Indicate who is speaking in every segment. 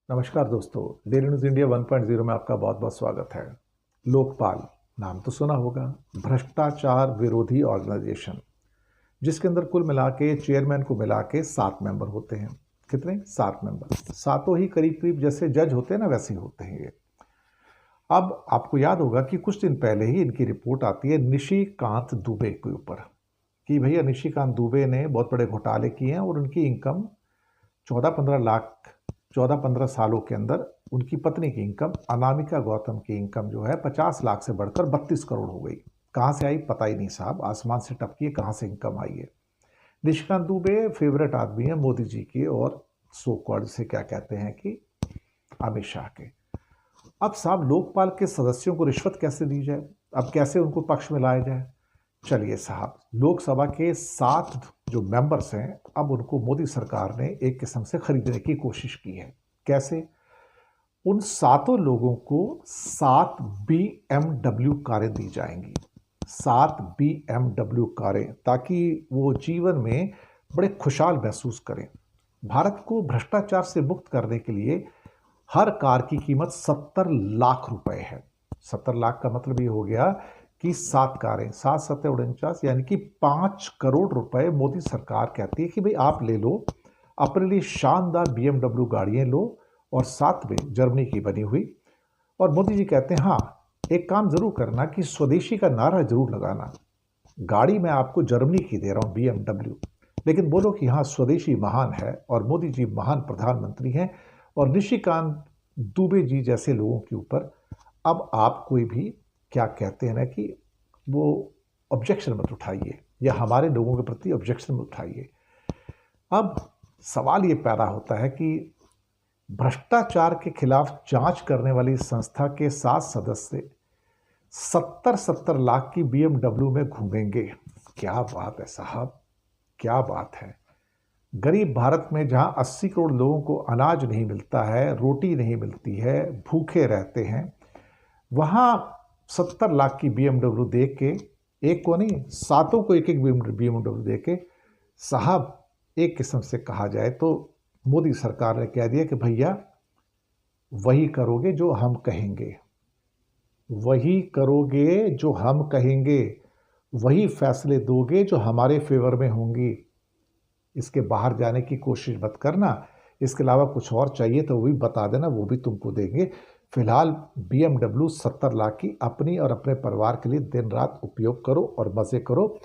Speaker 1: नमस्कार दोस्तों, daily news India 1.0 में आपका बहुत बहुत स्वागत है। लोकपाल नाम तो सुना होगा, भ्रष्टाचार विरोधी ऑर्गेनाइजेशन, जिसके अंदर कुल मिला के चेयरमैन को मिला के 7 मेंबर होते हैं। कितने? 7 मेंबर। सातों ही करीब करीब जैसे जज होते हैं ना, वैसे ही होते हैं ये। अब आपको याद होगा कि कुछ दिन पहले ही इनकी रिपोर्ट आती है निशिकांत दुबे के ऊपर कि भैया निशिकांत दुबे ने बहुत बड़े घोटाले किए हैं और उनकी इनकम 14-15 सालों के अंदर उनकी पत्नी की इनकम, अनामिका गौतम की इनकम जो है 50 लाख से बढ़कर 32 करोड़ हो गई। कहाँ से आई पता ही नहीं साहब, आसमान से टपकी है, कहाँ से इनकम आई है। निशिकांत दुबे फेवरेट आदमी है मोदी जी की और सो कॉल्ड से क्या कहते हैं कि अमित शाह के। अब साहब लोकपाल के सदस्यों को रिश्वत कैसे दी जाए, अब कैसे उनको पक्ष में लाया जाए। चलिए साहब, लोकसभा के 7 जो मेंबर्स हैं, अब उनको मोदी सरकार ने एक किस्म से खरीदने की कोशिश की है। कैसे? उन 7 लोगों को 7 BMW कारें दी जाएंगी, 7 BMW कारें, ताकि वो जीवन में बड़े खुशहाल महसूस करें। भारत को भ्रष्टाचार से मुक्त करने के लिए हर कार की कीमत 70 लाख रुपए है। 70 लाख का मतलब ये हो गया कि 7 कारें, 7 7 49, यानी कि 5 करोड़ रुपए मोदी सरकार कहती है कि भाई आप ले लो, अपने लिए शानदार BMW गाड़ियां लो, और साथ में जर्मनी की बनी हुई। और मोदी जी कहते हैं हाँ, एक काम जरूर करना कि स्वदेशी का नारा जरूर लगाना। गाड़ी मैं आपको जर्मनी की दे रहा हूं BMW, लेकिन बोलो कि हाँ स्वदेशी महान है और मोदी जी महान प्रधानमंत्री हैं और निशिकांत दुबे जी जैसे लोगों के ऊपर अब आप कोई भी क्या कहते हैं ना कि वो ऑब्जेक्शन मत उठाइए, या हमारे लोगों के प्रति ऑब्जेक्शन मत उठाइए। अब सवाल ये पैदा होता है कि भ्रष्टाचार के खिलाफ जांच करने वाली संस्था के 7 सदस्य 70-70 लाख की BMW में घूमेंगे। क्या बात है साहब, क्या बात है। गरीब भारत में जहां 80 करोड़ लोगों को अनाज नहीं मिलता है, रोटी नहीं मिलती है, भूखे रहते हैं, वहां 70 लाख की BMW दे के, एक को नहीं 7 को एक एक BMW दे के, साहब एक किस्म से कहा जाए तो मोदी सरकार ने कह दिया कि भैया वही करोगे जो हम कहेंगे, वही करोगे जो हम कहेंगे, वही फैसले दोगे जो हमारे फेवर में होंगी। इसके बाहर जाने की कोशिश मत करना, इसके अलावा कुछ और चाहिए तो वो भी बता देना, वो भी तुमको देंगे। फिलहाल BMW 70 लाख की अपनी और अपने परिवार के लिए दिन रात उपयोग करो और मज़े करो,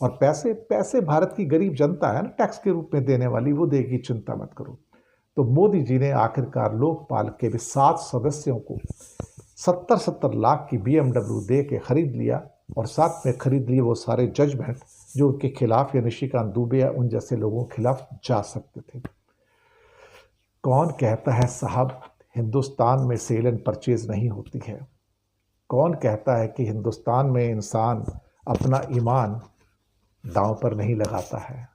Speaker 1: और पैसे पैसे भारत की गरीब जनता है ना टैक्स के रूप में देने वाली, वो देगी, चिंता मत करो। तो मोदी जी ने आखिरकार लोकपाल के भी 7 सदस्यों को 70-70 लाख की BMW दे के खरीद लिया, और साथ में खरीद लिए वो सारे जजमेंट जो उनके खिलाफ या निशिकांत दुबे या उन जैसे लोगों के खिलाफ जा सकते थे। कौन कहता है साहब हिंदुस्तान में सेल एंड परचेज नहीं होती है? कौन कहता है कि हिंदुस्तान में इंसान अपना ईमान दांव पर नहीं लगाता है?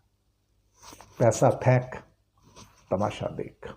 Speaker 1: पैसा फेंक, तमाशा देख।